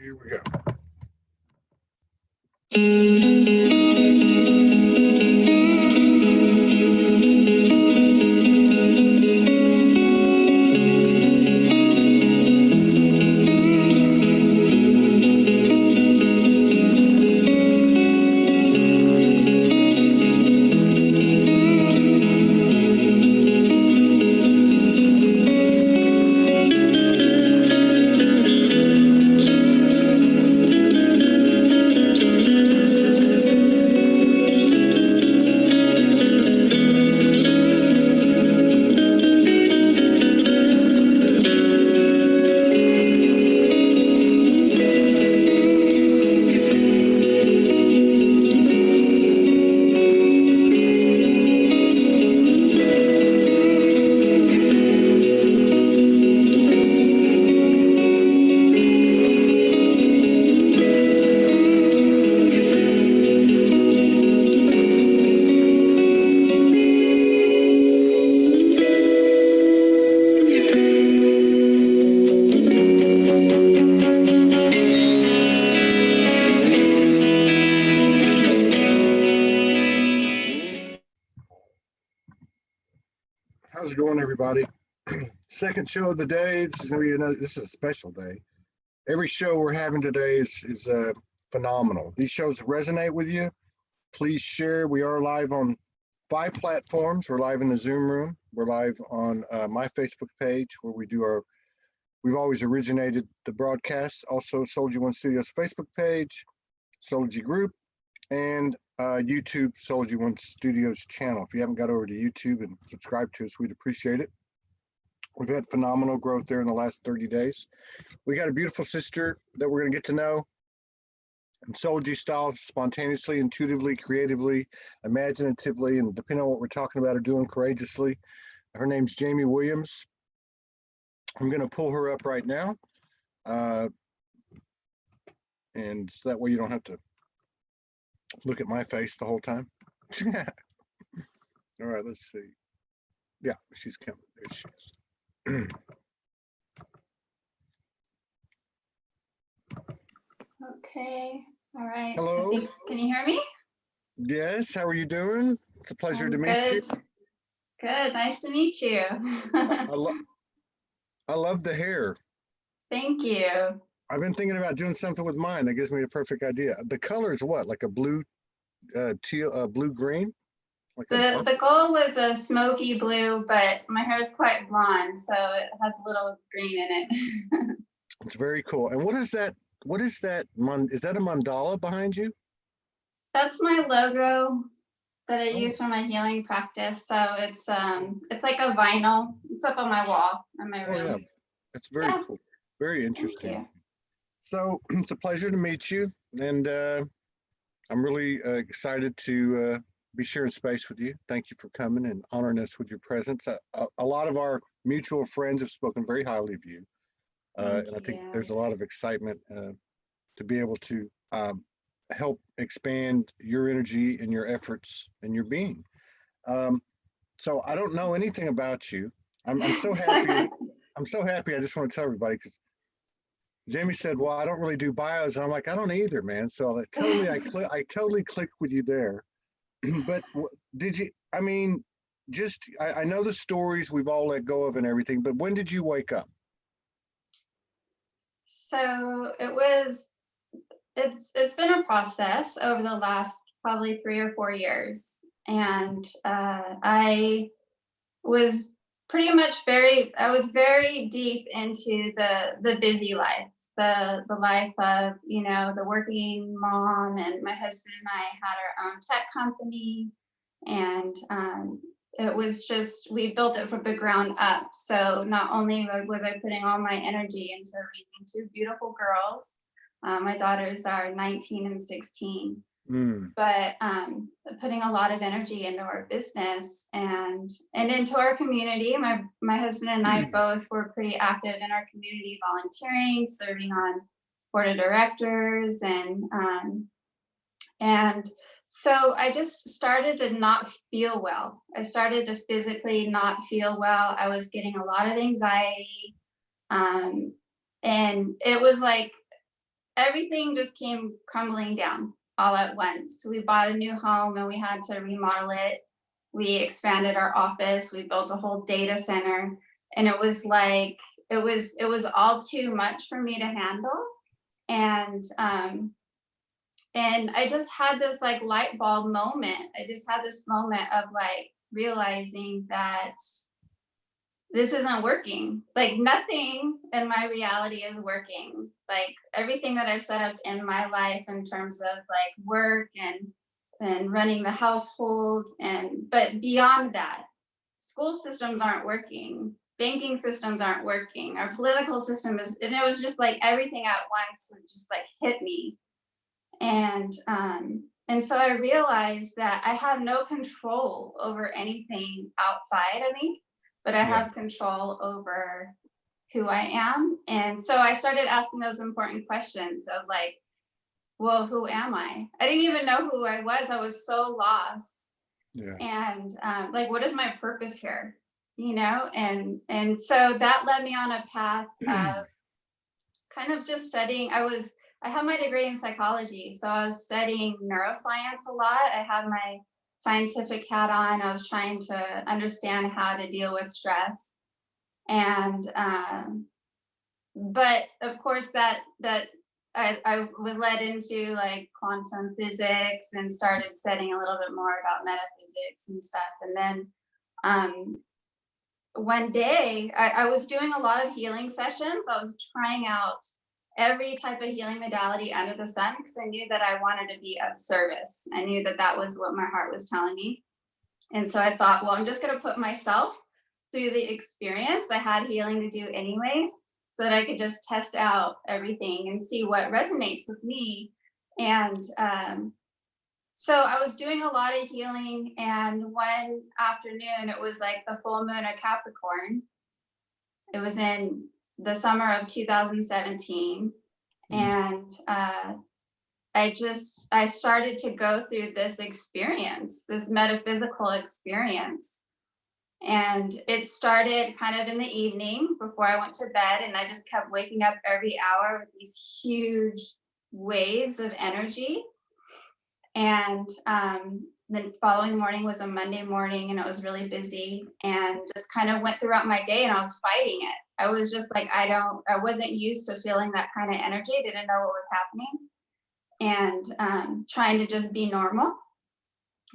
Here we go. How's it going, everybody? Second show of the day. This is a special day. Every show we're having today is phenomenal. These shows resonate with you. Please share. We are live on 5 platforms. We're live in the Zoom room. We're live on my Facebook page where we've always originated the broadcasts. Also, Soulspeaks One Studios Facebook page, Soulspeaks Group, and YouTube Soulspeaks One Studios channel. If you haven't got over to YouTube and subscribed to us, we'd appreciate it. We've had phenomenal growth there in the last 30 days. We got a beautiful sister that we're going to get to know in Soulspeaks style, spontaneously, intuitively, creatively, imaginatively, and depending on what we're talking about or doing, courageously. Her name's Jayme Williams. I'm going to pull her up right now. And so that way you don't have to look at my face the whole time. All right, let's see. Yeah, she's coming. There she is. Okay. All right. Hello. Can you hear me? Yes. How are you doing? It's a pleasure to meet you. Good. Nice to meet you. I love the hair. Thank you. I've been thinking about doing something with mine that gives me a perfect idea. The color is what? Like a blue, teal, blue green? Like the goal was a smoky blue, but my hair is quite blonde, so it has a little green in it. It's very cool. And what is that? What is that? Is that a mandala behind you? That's my logo that I use for my healing practice. So it's like a vinyl. It's up on my wall in my room. Yeah. It's very cool. Very interesting. So it's a pleasure to meet you, and I'm really excited to be sharing space with you. Thank you for coming and honoring us with your presence. A lot of our mutual friends have spoken very highly of you. And I think there's a lot of excitement to be able to help expand your energy and your efforts and your being. So I don't know anything about you. I'm so happy. I'm so happy. I just want to tell everybody, because Jayme said, well, I don't really do bios. And I'm like, I don't either, man. So I totally clicked with you there. But did you, I mean, I know the stories we've all let go of and everything, but when did you wake up? So it's been a process over the last probably 3 or 4 years. And I was very deep into the busy life, the life of, the working mom, and my husband and I had our own tech company, and it was just, we built it from the ground up. So not only was I putting all my energy into raising 2 beautiful girls, my daughters are 19 and 16. But putting a lot of energy into our business and into our community. My husband and I both were pretty active in our community, volunteering, serving on board of directors, and so I just started to not feel well. I started to physically not feel well. I was getting a lot of anxiety, and it was like everything just came crumbling down all at once. So we bought a new home and we had to remodel it. We expanded our office. We built a whole data center, and it was like it was all too much for me to handle. And and I just had this like light bulb moment. I just had this moment of like realizing that this isn't working. Like nothing in my reality is working. Like everything that I've set up in my life in terms of like work and running the household, and but beyond that, school systems aren't working. Banking systems aren't working. Our political system is, and it was just like everything at once would just like hit me. And so I realized that I have no control over anything outside of me, but I Yeah. have control over who I am. And so I started asking those important questions of like, well, who am I? I didn't even know who I was. I was so lost. Yeah. And like, what is my purpose here? You know, and so that led me on a path of kind of just studying. I have my degree in psychology, so I was studying neuroscience a lot. I had my scientific hat on. I was trying to understand how to deal with stress. And but of course I was led into like quantum physics and started studying a little bit more about metaphysics and stuff. And then um, one day I was doing a lot of healing sessions. I was trying out every type of healing modality under the sun because I knew that I wanted to be of service. I knew that that was what my heart was telling me. And so I thought, well, I'm just going to put myself through the experience. I had healing to do anyways, so that I could just test out everything and see what resonates with me. And so I was doing a lot of healing. And one afternoon, it was like the full moon of Capricorn. It was in the summer of 2017. Mhm. And I started to go through this experience, this metaphysical experience. And it started kind of in the evening before I went to bed. And I just kept waking up every hour with these huge waves of energy. And the following morning was a Monday morning, and it was really busy, and just kind of went throughout my day, and I was fighting it. I was just like, I wasn't used to feeling that kind of energy, didn't know what was happening, and trying to just be normal.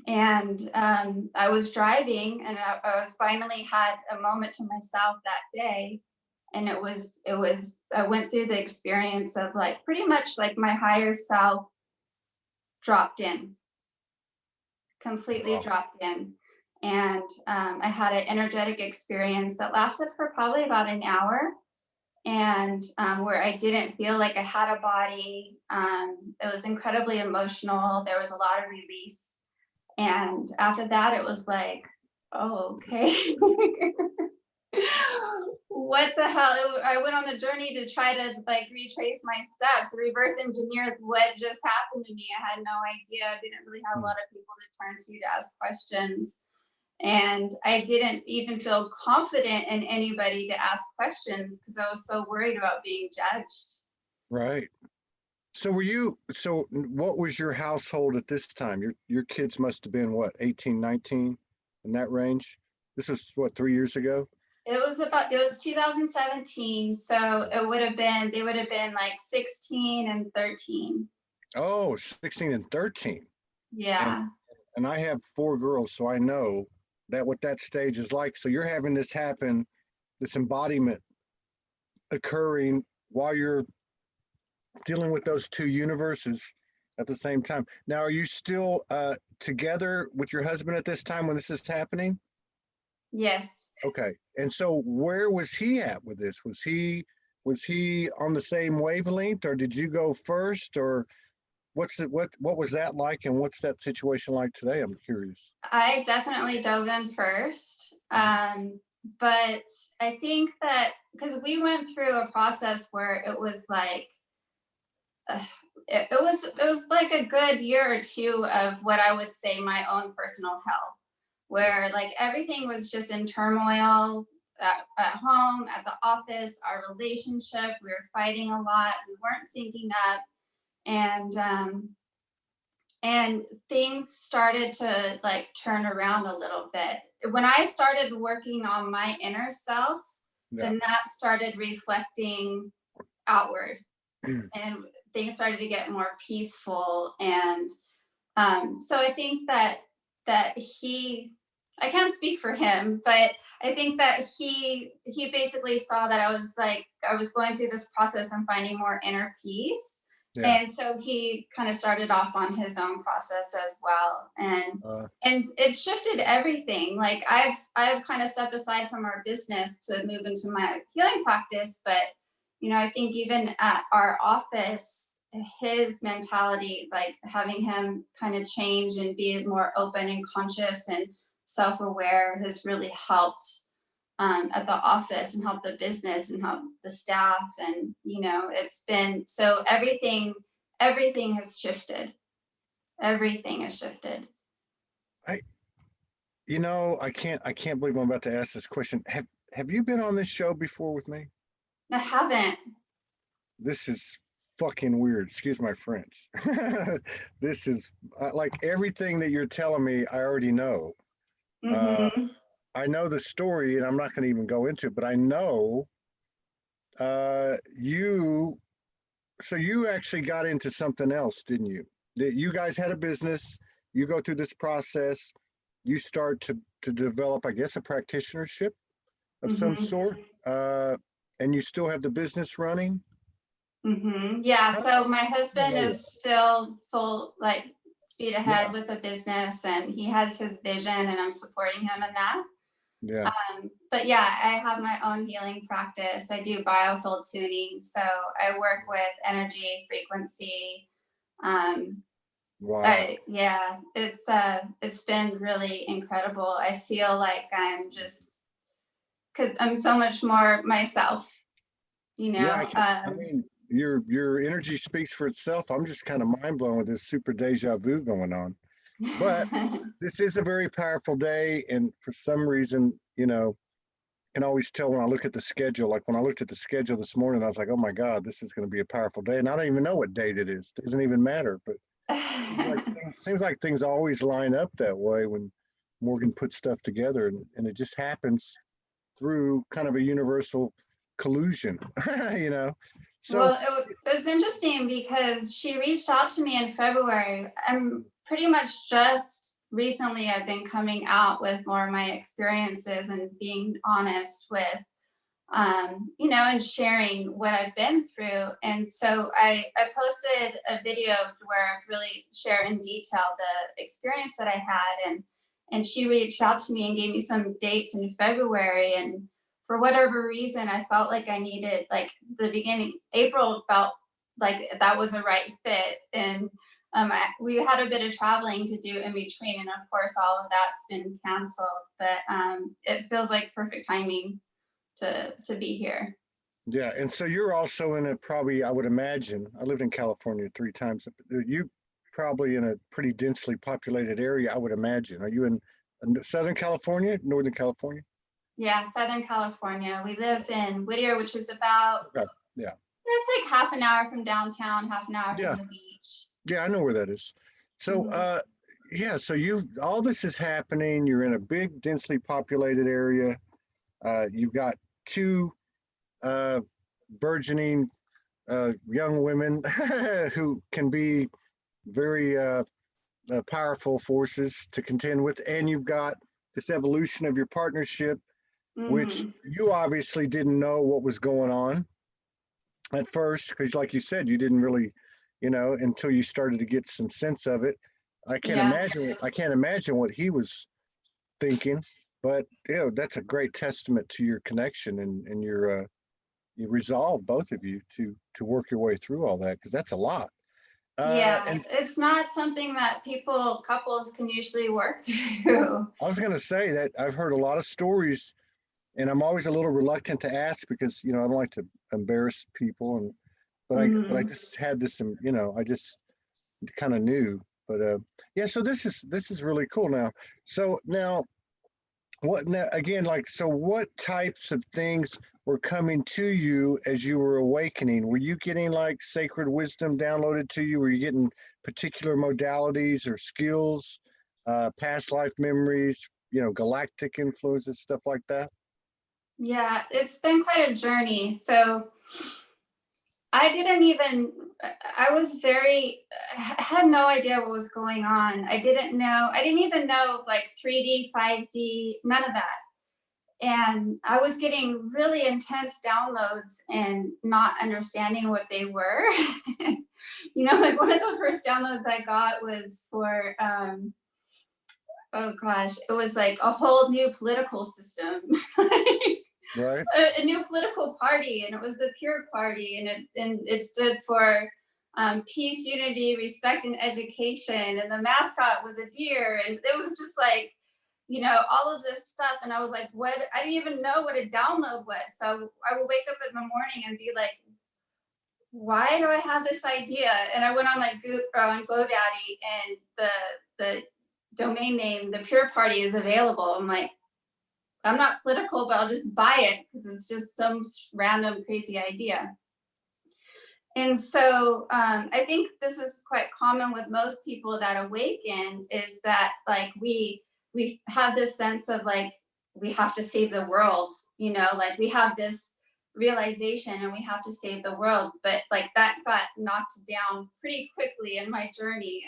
And I was driving, and I was finally had a moment to myself that day. And I went through the experience of like pretty much like my higher self dropped in, completely Wow. dropped in. And I had an energetic experience that lasted for probably about an hour, and where I didn't feel like I had a body. It was incredibly emotional. There was a lot of release. And after that, it was like, oh, okay. What the hell? I went on the journey to try to like retrace my steps, reverse engineer what just happened to me. I had no idea. I didn't really have a Mm. lot of people to turn to ask questions. And I didn't even feel confident in anybody to ask questions because I was so worried about being judged. Right. So what was your household at this time? Your kids must have been what, 18, 19, in that range? This was what, 3 years ago? It was 2017, so they would have been like 16 and 13. Oh, 16 and 13. And Yeah. and I have 4 girls, so I know that what that stage is like. So you're having this happen, this embodiment occurring while you're dealing with those two universes at the same time. Now, are you still together with your husband at this time when this is happening? Yes. Okay. And so where was he at with this? Was he on the same wavelength, or did you go first, or what was that like, and what's that situation like today? I'm curious. I definitely dove in first. But I think that because we went through a process where it was like uh, it was like a good year or two of what I would say my own personal hell, where like everything was just in turmoil at home, at the office, our relationship, we were fighting a lot, we weren't syncing up. and things started to like turn around a little bit. When I started working on my inner self, Yeah. then that started reflecting outward, and things started to get more peaceful. And so I think that I can't speak for him, but I think that he basically saw that I was going through this process and finding more inner peace. Yeah. And so he kind of started off on his own process as well. And it's shifted everything. Like I've kind of stepped aside from our business to move into my healing practice, but I think even at our office, his mentality, like having him kind of change and be more open and conscious and self-aware, has really helped at the office and helped the business and helped the staff. And it's been so everything has shifted. Everything has shifted. I can't believe I'm about to ask this question. Have you been on this show before with me? I haven't. This is fucking weird. Excuse my French. This is like everything that you're telling me, I already know. Mm-hmm. I know the story, and I'm not going to even go into it, but I know you. So you actually got into something else, didn't you? You guys had a business. You go through this process. You start to develop, I guess, a practitionership of some Mm-hmm. sort, and you still have the business running. Mm-hmm. Yeah. So my husband Yeah. is still full, like speed ahead Yeah. with the business, and he has his vision, and I'm supporting him in that. Yeah. But yeah, I have my own healing practice. I do biofield tuning. So I work with energy, frequency. Wow. Yeah, it's been really incredible. I feel like I'm so much more myself, Yeah, I mean, your energy speaks for itself. I'm just kind of mind blown with this super deja vu going on. But this is a very powerful day, and for some reason, can always tell when I look at the schedule. Like when I looked at the schedule this morning, I was like, "Oh my God, this is going to be a powerful day." And I don't even know what date it is. It doesn't even matter. But seems like things always line up that way when Morgan puts stuff together, and it just happens through kind of a universal collusion, you know. So Well, it was interesting because she reached out to me in February. I'm pretty much just recently I've been coming out with more of my experiences and being honest with, and sharing what I've been through. And so I posted a video where I really share in detail the experience that I had. And she reached out to me and gave me some dates in February. And for whatever reason, I felt like I needed, like the beginning, April felt like that was a right fit. And we had a bit of traveling to do in between. And of course, all of that's been canceled. But it feels like perfect timing to be here. yeah, and so you're also in a probably, I would imagine, I lived in California 3 times. You probably in a pretty densely populated area, I would imagine. Are you in Southern California, Northern California? Yeah, Southern California. We live in Whittier, which is about, Okay. Yeah. it's like half an hour from downtown, half an hour Yeah. from the beach. Yeah, I know where that is. So, yeah, so all this is happening. You're in a big, densely populated area. You've got two burgeoning young women who can be very powerful forces to contend with, and you've got this evolution of your partnership, which you obviously didn't know what was going on at first, because like you said, you didn't really, until you started to get some sense of it. I can't imagine what he was thinking, but that's a great testament to your connection and your you resolve, both of you, to work your way through all that, because that's a lot. And it's not something that couples can usually work through. I was going to say that I've heard a lot of stories, and I'm always a little reluctant to ask because I don't like to embarrass people, but I just had this, I just kind of knew. But yeah, so this is really cool now. So now, what types of things were coming to you as you were awakening? Were you getting like sacred wisdom downloaded to you? Were you getting particular modalities or skills, past life memories, galactic influences, stuff like that? Yeah, it's been quite a journey. So I didn't even, I was I had no idea what was going on. I didn't even know like 3D, 5D, none of that. And I was getting really intense downloads and not understanding what they were. Like one of the first downloads I got was for, oh gosh, it was like a whole new political system. Right. A new political party, and it was the Pure Party, and it stood for peace, unity, respect, and education. And the mascot was a deer, and it was just like, all of this stuff. And I was like, what? I didn't even know what a download was. So I would wake up in the morning and be like, why do I have this idea? And I went on like on GoDaddy, and the domain name, the Pure Party, is available. I'm like, I'm not political, but I'll just buy it because it's just some random crazy idea. And so I think this is quite common with most people that awaken, is that like we have this sense of like we have to save the world, like we have this realization and we have to save the world. But like that got knocked down pretty quickly in my journey.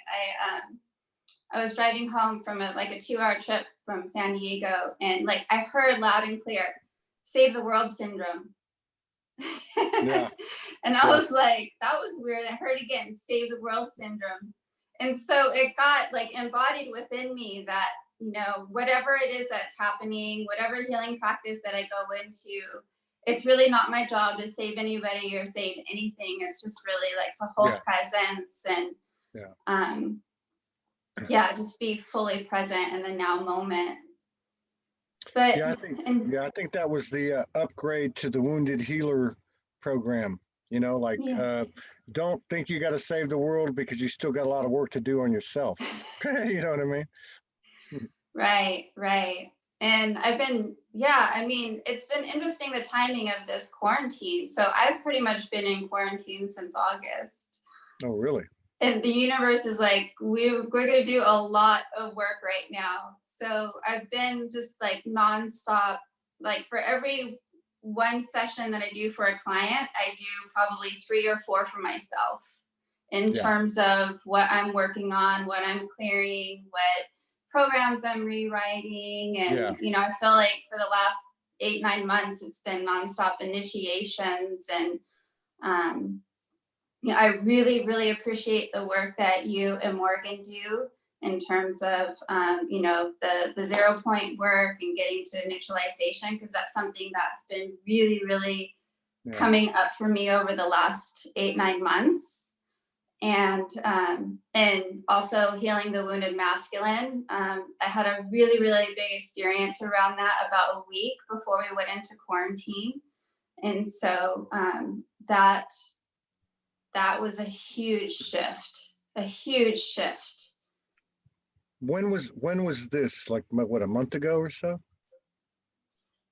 I was driving home from a 2-hour trip from San Diego, and like I heard loud and clear, "Save the world" syndrome. Yeah. And I was like, that was weird. I heard again, "Save the world" syndrome. And so it got like embodied within me that, whatever it is that's happening, whatever healing practice that I go into, it's really not my job to save anybody or save anything. It's just really like to hold presence and just be fully present in the now moment. But I think that was the upgrade to the Wounded Healer program. Don't think you got to save the world because you still got a lot of work to do on yourself. You know what I mean? Right. And it's been interesting, the timing of this quarantine. So I've pretty much been in quarantine since August. Oh, really? And the universe is like, we're going to do a lot of work right now. So I've been just like nonstop, like for every one session that I do for a client, I do probably 3 or 4 for myself in terms of what I'm working on, what I'm clearing, what programs I'm rewriting. And, I feel like for the last 8-9 months, it's been nonstop initiations. And, I really, really appreciate the work that you and Morgan do in terms of, the 0 point work and getting to neutralization, because that's something that's been really, really coming up for me over the last 8-9 months. And also healing the wounded masculine. I had a really, really big experience around that about a week before we went into quarantine. And so that was a huge shift. When was this? Like what, a month ago or so?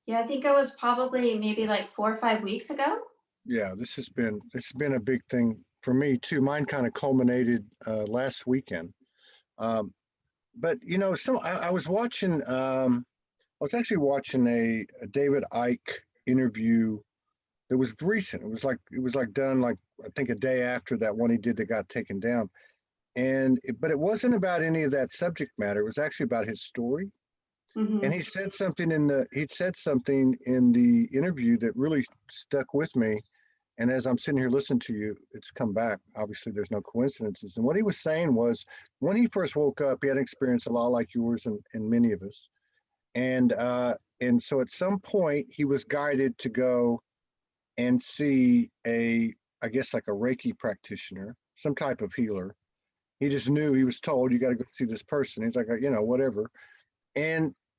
Yeah, I think it was probably maybe like 4 or 5 weeks ago. Yeah, it's been a big thing for me too. Mine kind of culminated last weekend. But I was watching. I was actually watching a David Icke interview that was recent. It was like done like I think a day after that one he did that got taken down. But it wasn't about any of that subject matter. It was actually about his story. Mm-hmm. And he said something in the interview that really stuck with me. And as I'm sitting here listening to you, it's come back. Obviously, there's no coincidences. And what he was saying was, when he first woke up, he had an experience a lot like yours and many of us. And so at some point, he was guided to go and see I guess like a Reiki practitioner, some type of healer. He just knew, he was told, you got to go see this person. He's like, whatever.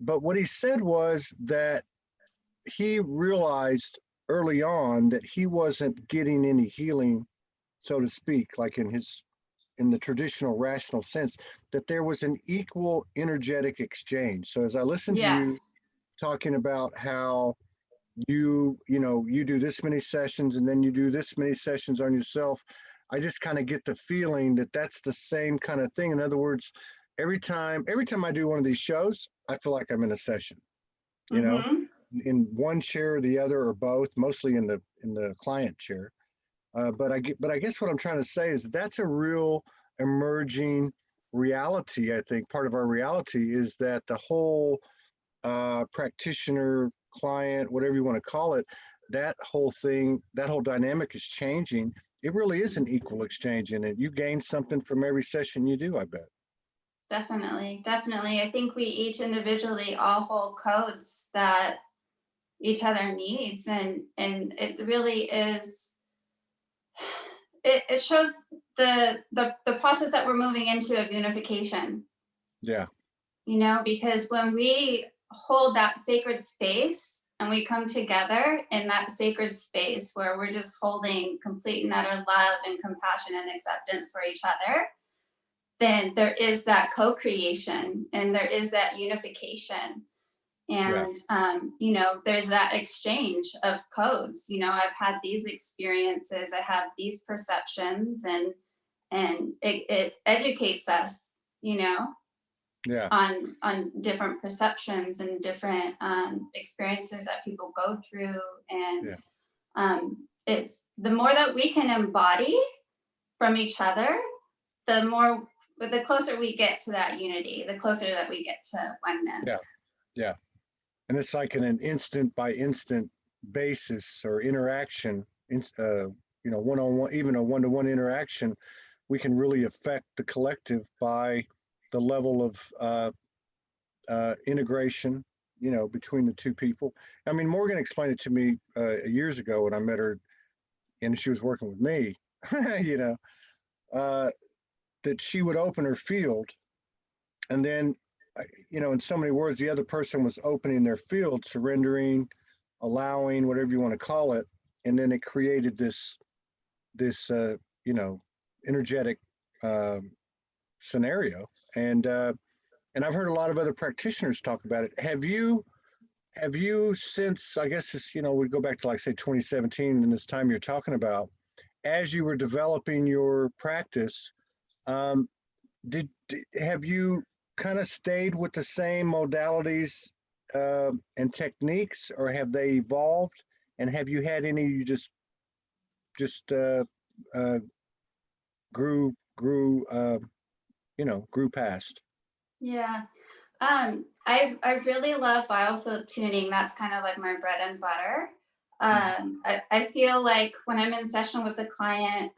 But what he said was that he realized early on that he wasn't getting any healing, so to speak, like in the traditional rational sense, that there was an equal energetic exchange. So as I listened to you talking about how you do this many sessions and then you do this many sessions on yourself. I just kind of get the feeling that that's the same kind of thing. In other words, every time I do one of these shows, I feel like I'm in a session, you know, Mm-hmm. in one chair or the other or both, mostly in the client chair. But I guess what I'm trying to say is that's a real emerging reality. I think part of our reality is that the whole practitioner, client, whatever you want to call it, that whole thing, that whole dynamic is changing. It really is an equal exchange in it. You gain something from every session you do, I bet. Definitely, definitely. I think we each individually all hold codes that each other needs, and it really is. It shows the process that we're moving into of unification. Yeah, You know, because when we hold that sacred space and we come together in that sacred space where we're just holding complete and utter love and compassion and acceptance for each other, then there is that co-creation and there is that unification. yeah, And you know, there's that exchange of codes. You know, I've had these experiences, I have these perceptions, and it educates us, you know, yeah, on different perceptions and different experiences that people go through. And yeah, it's the more that we can embody from each other, the closer we get to that unity, the closer that we get to yeah, oneness. yeah. And it's like in an instant by instant basis or interaction, one on one, even a one to one interaction, we can really affect the collective by the level of integration, between the two people. I mean, Morgan explained it to me years ago when I met her, and she was working with me. you know, uh, that she would open her field, and then, in so many words, the other person was opening their field, surrendering, allowing, whatever you want to call it, and then it created this energetic um scenario. And I've heard a lot of other practitioners talk about it. Have you since, I guess it's, we go back to, like, say, 2017 and this time you're talking about, as you were developing your practice, um, have you kind of stayed with the same modalities and techniques, or have they evolved? And have you had any you just uh, grew past? Yeah. I really love biofield tuning. That's kind of like my bread and butter. I feel like when I'm in session with a client,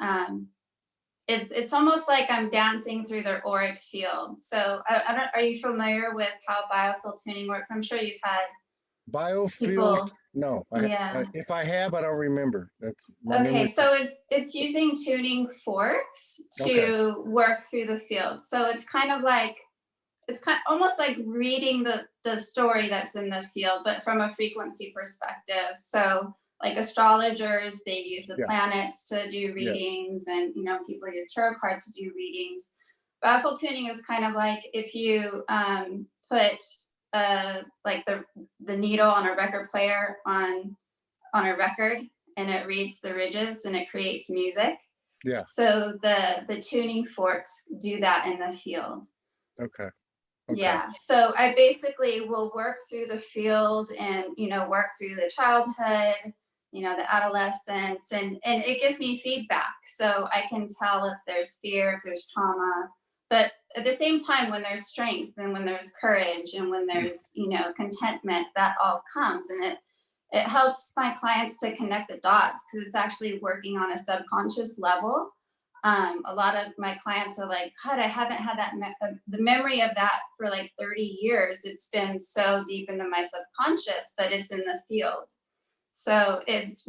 it's almost like I'm dancing through their auric field. So I don't, are you familiar with how biofield tuning works? I'm sure you've had Biofield? people. No, Yeah. if I have, I don't remember. That's my Okay, memory. so it's using tuning forks Okay. to work through the field. So it's kind of like it's kind almost like reading the story that's in the field, but from a frequency perspective. So like astrologers, they use the Yeah. planets to do Yeah. readings, and people use tarot cards to do readings. Baffle tuning is kind of like if you put like the needle on a record player on a record, and it reads the ridges and it creates music. Yeah. So the tuning forks do that in the field. Okay. Okay. Yeah, so I basically will work through the field and work through the childhood, the adolescence, and it gives me feedback, so I can tell if there's fear, if there's trauma, but at the same time, when there's strength and when there's courage and when there's contentment, that all comes, and it helps my clients to connect the dots because it's actually working on a subconscious level. A lot of my clients are like, God, I haven't had the memory of that for like 30 years. It's been so deep into my subconscious, but it's in the field. So it's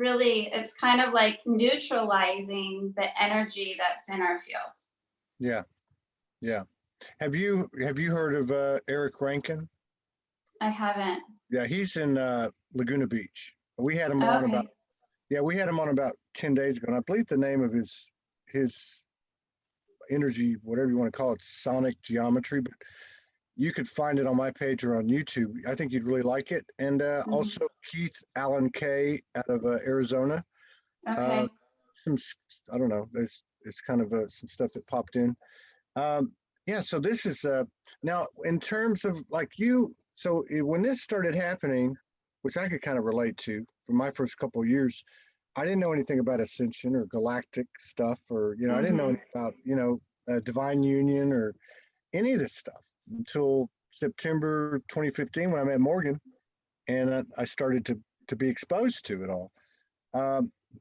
kind of like neutralizing the energy that's in our field. Yeah. Yeah. Have you heard of Eric Rankin? I haven't. Yeah, he's in Laguna Beach. We had him on about Okay. Yeah, we had him on about 10 days ago, and I believe the name of his energy, whatever you want to call it, sonic geometry. But you could find it on my page or on YouTube. I think you'd really like it. And also Keith Allen Kay out of Arizona. Uh, Okay. some, I don't know, it's kind of some stuff that popped in. Yeah, so this is now in terms of like you, so when this started happening, which I could kind of relate to for my first couple of years, I didn't know anything about ascension or galactic stuff, or I didn't know anything about divine union or any of this stuff until September 2015 when I met Morgan, and I started to be exposed to it all.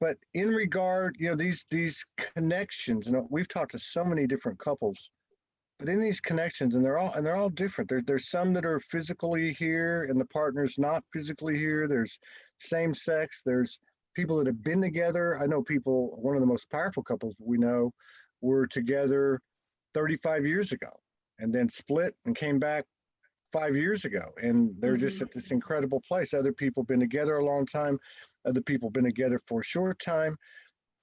But in regard, these connections, we've talked to so many different couples, but in these connections, and they're all different. There's some that are physically here and the partner's not physically here. There's same sex. There's people that have been together. I know people. One of the most powerful couples we know were together 35 years ago, and then split and came back 5 years ago, and they're just at this incredible place. Other people been together a long time. Other people been together for a short time.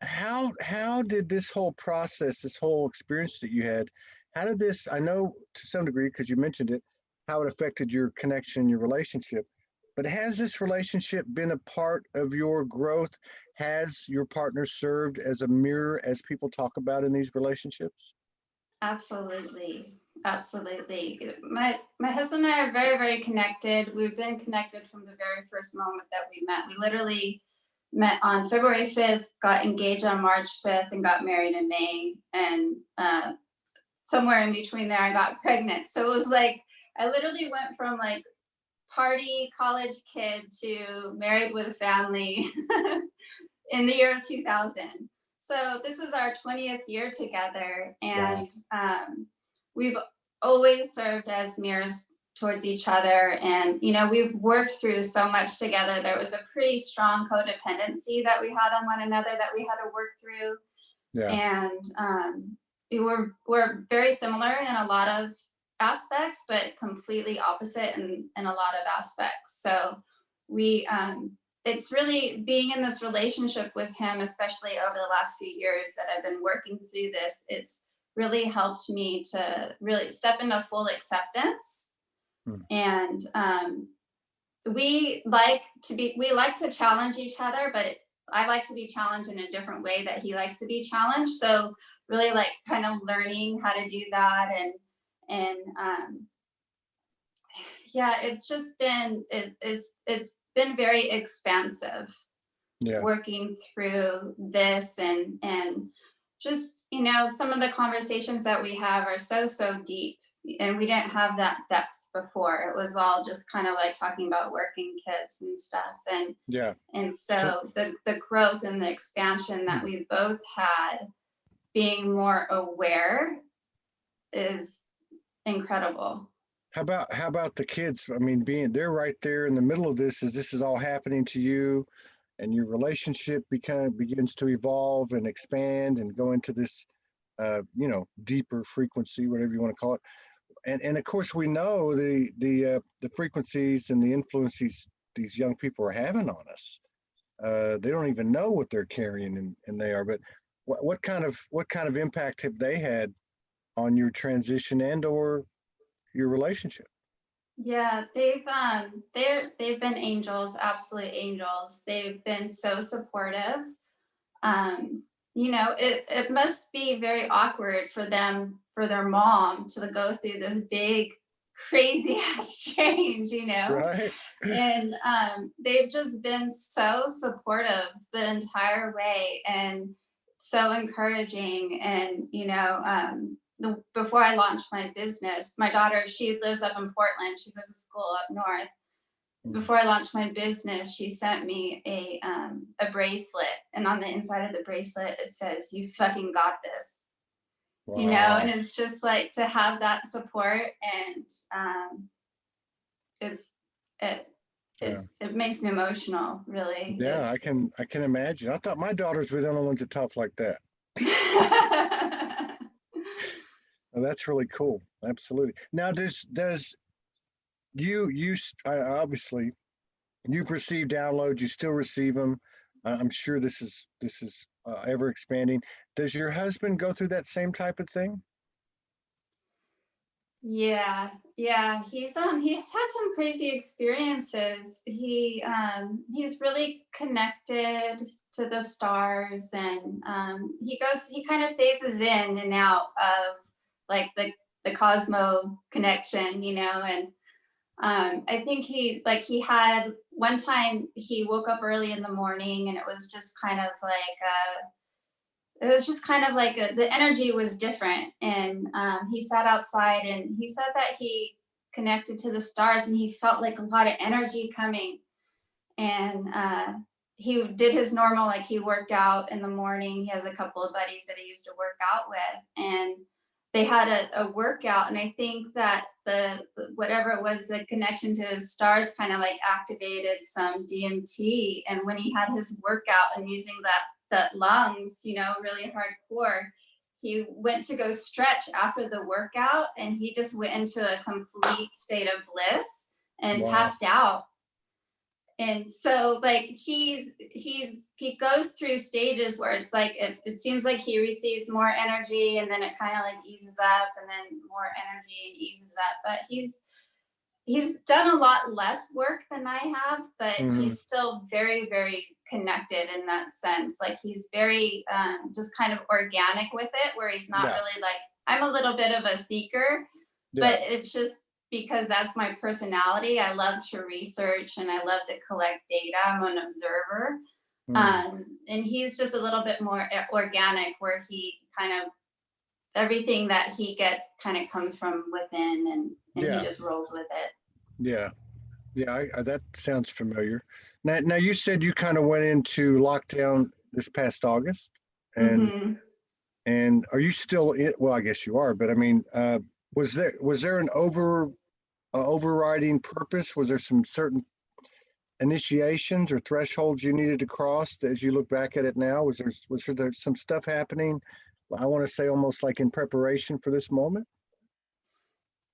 How did this whole process, this whole experience that you had, how did this, I know to some degree, because you mentioned it, how it affected your connection, your relationship, but has this relationship been a part of your growth? Has your partner served as a mirror, as people talk about in these relationships? Absolutely. Absolutely. My husband and I are very, very connected. We've been connected from the very first moment that we met. We literally met on February 5th, got engaged on March 5th, and got married in May. And somewhere in between there, I got pregnant. So it was like, I literally went from like party college kid to married with a family in the year of 2000. So this is our 20th year together, and we've always served as mirrors towards each other. And we've worked through so much together. There was a pretty strong codependency that we had on one another that we had to work through. Yeah. And we're very similar in a lot of aspects, but completely opposite in a lot of aspects. So we it's really being in this relationship with him, especially over the last few years that I've been working through this, it's really helped me to really step into full acceptance. And we like to challenge each other, but I like to be challenged in a different way that he likes to be challenged. So really like kind of learning how to do that. And yeah, it's just been, it's been very expansive working through this, and just, some of the conversations that we have are so deep, and we didn't have that depth before. It was all just kind of like talking about working kids and stuff. And so the growth and the expansion that we both had, being more aware, is incredible. How about the kids? I mean, they're right there in the middle of this as this is all happening to you, and your relationship begins to evolve and expand and go into this, deeper frequency, whatever you want to call it. And of course, we know the frequencies and the influences these young people are having on us. They don't even know what they're carrying, and they are. But what kind of impact have they had on your transition and or your relationship? Yeah, they've been angels, absolute angels. They've been so supportive. It must be very awkward for them, for their mom to go through this big, crazy ass change, Right. And they've just been so supportive the entire way, and so encouraging. And before I launched my business, my daughter, she lives up in Portland. She goes to school up north. Before I launched my business, she sent me a bracelet, and on the inside of the bracelet it says, "You fucking got this." Wow. And it's just like to have that support, and it makes me emotional, really. Yeah, I can imagine. I thought my daughters were the only ones that talk like that. Oh, that's really cool. Absolutely. Now, does you obviously you've received downloads, you still receive them. I'm sure this is ever expanding. Does your husband go through that same type of thing? Yeah, he's had some crazy experiences. He's really connected to the stars, and he kind of phases in and out of like the cosmo connection, and I think he had one time he woke up early in the morning, and it was just kind of like the energy was different. And he sat outside, and he said that he connected to the stars, and he felt like a lot of energy coming. And he did his normal, like he worked out in the morning. He has a couple of buddies that he used to work out with, and they had a workout. And I think that whatever it was, the connection to his stars kind of like activated some DMT. And when he had his workout and using that lungs, really hardcore, he went to go stretch after the workout, and he just went into a complete state of bliss and Wow. passed out. And so like he goes through stages where it's like it seems like he receives more energy, and then it kind of like eases up, and then more energy and eases up. But he's done a lot less work than I have, but Hmm. he's still very, very connected in that sense. Like he's very just kind of organic with it, where he's not Yeah. really like, I'm a little bit of a seeker, Yeah. but it's just because that's my personality. I love to research and I love to collect data. I'm an observer. Mm. And he's just a little bit more organic, where he kind of everything that he gets kind of comes from within, and he Yeah. just rolls with it. Yeah. Yeah. That sounds familiar. Now you said you kind of went into lockdown this past August, and Hmm. are you still in? Well, I guess you are, but I mean, was there an overriding purpose? Was there some certain initiations or thresholds you needed to cross as you look back at it now? Was there some stuff happening? I want to say almost like in preparation for this moment.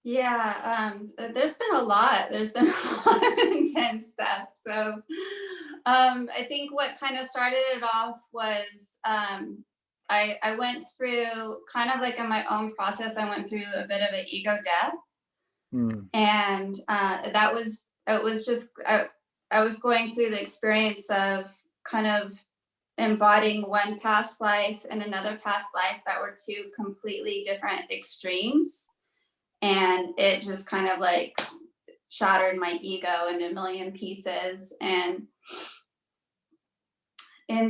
Yeah, there's been a lot. There's been a lot of intense stuff. So, I think what kind of started it off was I went through kind of like in my own process. I went through a bit of an ego death, Mm. and that was it was just I was going through the experience of kind of embodying one past life and another past life that were two completely different extremes, and it just kind of like shattered my ego into a million pieces. And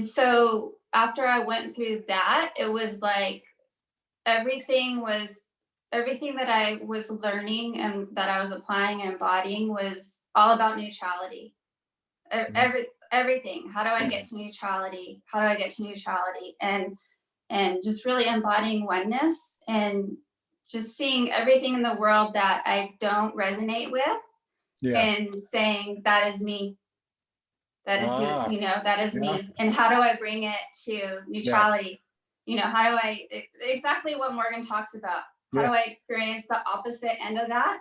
so after I went through that, it was like everything was everything that I was learning and that I was applying and embodying was all about neutrality. Mm. Everything. How do I get to neutrality? How do I get to neutrality? And just really embodying oneness, and just seeing everything in the world that I don't resonate with, Yeah. and saying that is me. That is who, Ah. that is Yeah. me. And how do I bring it to Yeah. neutrality? How do I exactly what Morgan talks about? How Yeah. do I experience the opposite end of that,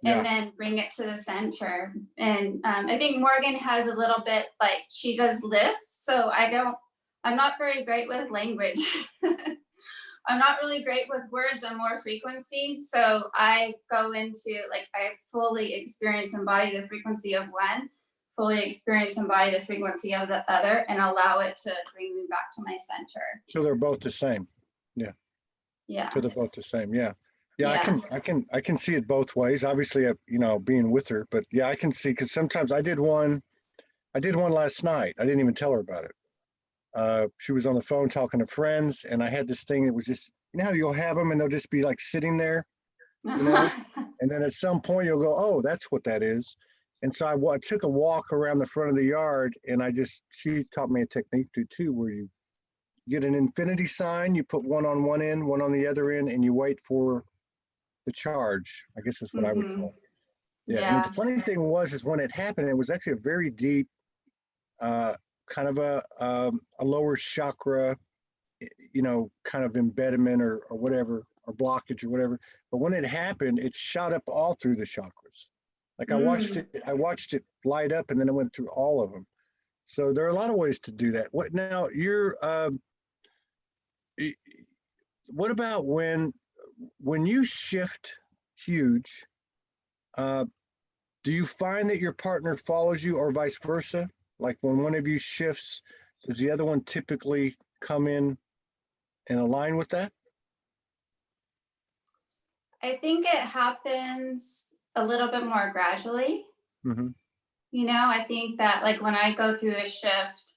and Yeah. then bring it to the center? And I think Morgan has a little bit like she does lists, so I'm not very great with language. I'm not really great with words. I'm more frequency. So I go into like I fully experience and embody the frequency of one, fully experience and embody the frequency of the other, and allow it to bring me back to my center. So they're both the same. Yeah. So Yeah. they're both the same. Yeah. Yeah. I Yeah. can. I can see it both ways. Obviously, being with her, but yeah, I can see because sometimes I did one. I did one last night. I didn't even tell her about it. She was on the phone talking to friends, and I had this thing that was just, how you'll have them and they'll just be like sitting there, you know, and then at some point you'll go, oh, that's what that is. And so I took a walk around the front of the yard, and she taught me a technique too, where you get an infinity sign, you put one on one end, one on the other end, and you wait for the charge. I guess that's what I would Hmm. call it. Yeah. And the Yeah. funny thing is when it happened, it was actually a very deep, uh, kind of a lower chakra, kind of embedment or whatever, or blockage or whatever. But when it happened, it shot up all through the chakras. Like Mm. I watched it light up, and then it went through all of them. So there are a lot of ways to do that. What now? What about when you shift? huge. Do you find that your partner follows you or vice versa? Like when one of you shifts, does the other one typically come in and align with that? I think it happens a little bit more gradually. Mm-hmm. You know, I think that like when I go through a shift,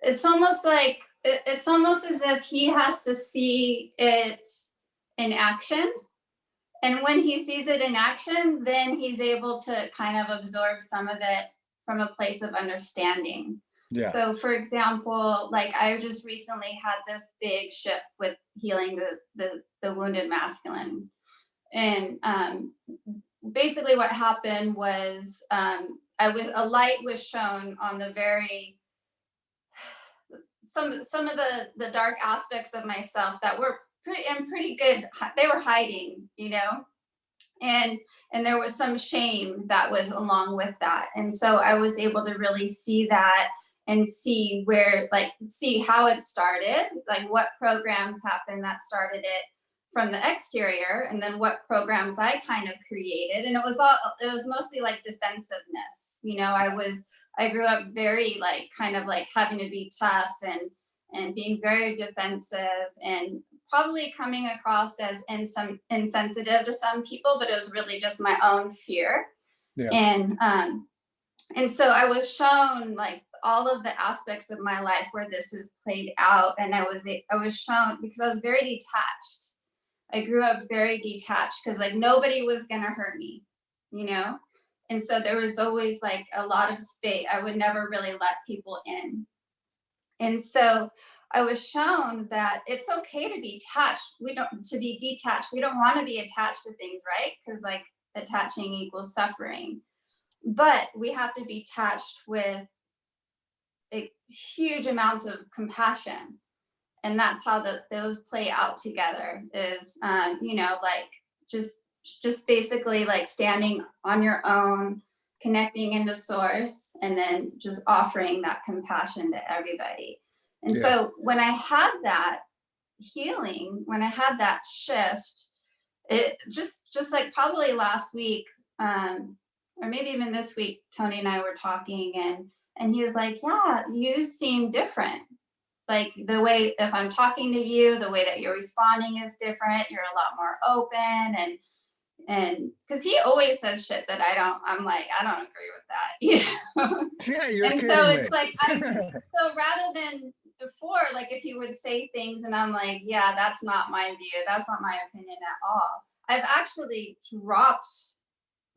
it's almost like it's almost as if he has to see it in action. And when he sees it in action, then he's able to kind of absorb some of it from a place of understanding. Yeah. So, for example, like I just recently had this big shift with healing the wounded masculine, and basically what happened was a light was shown on the very some of the dark aspects of myself that were pretty good. They were hiding, you know, and there was some shame that was along with that, and so I was able to really see that and see where, like, see how it started, like what programs happened that started it from the exterior, and then what programs I kind of created. And it was mostly like defensiveness, you know. I grew up very like kind of like having to be tough and being very defensive, and probably coming across as insensitive to some people, but it was really just my own fear. Yeah. And so I was shown like all of the aspects of my life where this is played out, and I was shown because I was very detached. I grew up very detached because like nobody was gonna hurt me, you know? And so there was always like a lot of space. I would never really let people in. And so I was shown that it's okay to be attached. To be detached. We don't want to be attached to things, right? Because like attaching equals suffering. But we have to be attached with a huge amounts of compassion. And that's how those play out together is, you know, like just basically like standing on your own, connecting into source, and then just offering that compassion to everybody. And Yeah. so when I had that healing, when I had that shift, it just like probably last week, or maybe even this week, Tony and I were talking, and he was like, yeah, you seem different. Like the way, if I'm talking to you, the way that you're responding is different. You're a lot more open, and because he always says shit that I'm like, I don't agree with that, you know. Yeah, you're And kidding so me. it's like so rather than before, like if he would say things and I'm like, yeah, that's not my view, that's not my opinion at all. I've actually dropped,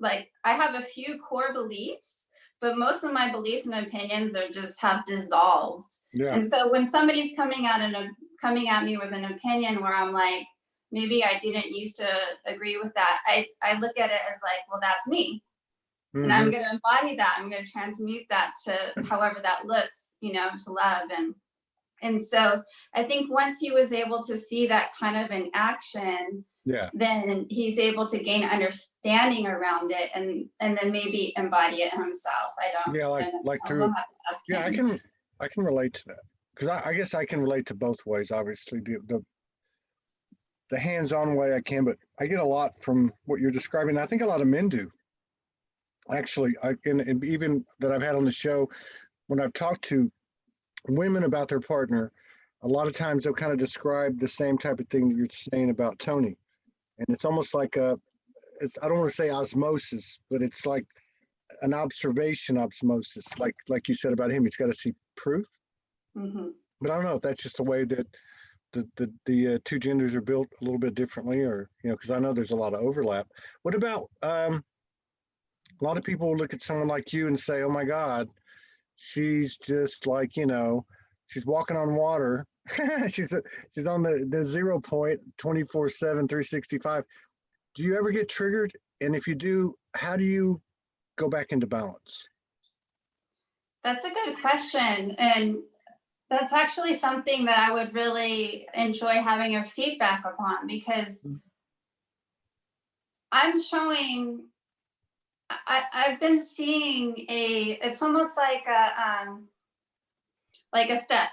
like I have a few core beliefs, but most of my beliefs and opinions are just have dissolved. Yeah. And so when somebody's coming at me with an opinion where I'm like, maybe I didn't used to agree with that, I look at it as like, well, that's me. And I'm going to embody that. I'm going to transmute that to however that looks, you know, to love. And so I think once he was able to see that kind of in action, Yeah. then he's able to gain understanding around it, and then maybe embody it himself. Yeah, like We'll through. have to ask Yeah, him. I can relate to that because I guess I can relate to both ways. Obviously, the hands-on way I can, but I get a lot from what you're describing. I think a lot of men do. Actually, and even that I've had on the show, when I've talked to women about their partner, a lot of times they'll kind of describe the same type of thing that you're saying about Tony. And it's almost like I don't want to say osmosis, but it's like an observation osmosis, like you said about him. He's got to see proof. Mm-hmm. But I don't know if that's just the way that the two genders are built a little bit differently, or because I know there's a lot of overlap. What about a lot of people will look at someone like you and say, "Oh my God, she's just like she's walking on water. she's on the 0 point 24/7, 365." Do you ever get triggered? And if you do, how do you go back into balance? That's a good question. And that's actually something that I would really enjoy having your feedback upon, because I'm showing, I've been seeing it's almost like a step.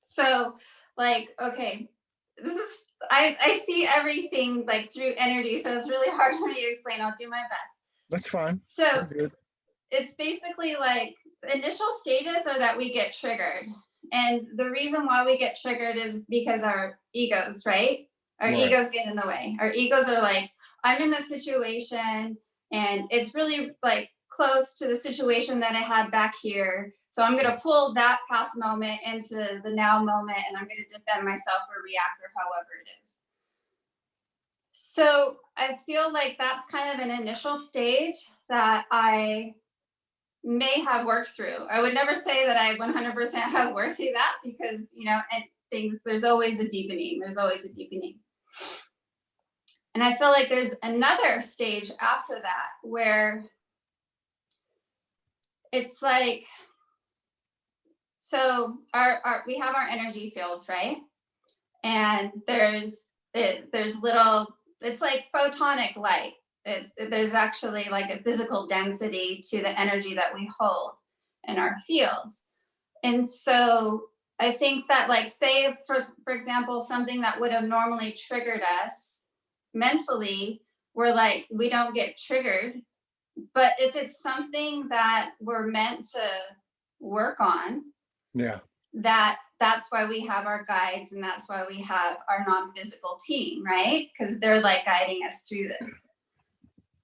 So like, okay, this is, I see everything like through energy, so it's really hard for me to explain. I'll do my best. That's fine. So You're good. it's basically like the initial stages are that we get triggered. And the reason why we get triggered is because our egos, right? Our Right. egos get in the way. Our egos are like, I'm in this situation and it's really like close to the situation that I had back here. So I'm going to pull that past moment into the now moment and I'm going to defend myself or react or however it is. So I feel like that's kind of an initial stage that I may have worked through. I would never say that I 100% have worked through that because, you know, and things, there's always a deepening. There's always a deepening. And I feel like there's another stage after that where it's like, so we have our energy fields, right? And there's little, it's like photonic light. There's actually like a physical density to the energy that we hold in our fields. And so I think that, like, say for example, something that would have normally triggered us mentally, we're like, we don't get triggered. But if it's something that we're meant to work on, Yeah. that's why we have our guides and that's why we have our non-physical team, right? Because they're like guiding us through this.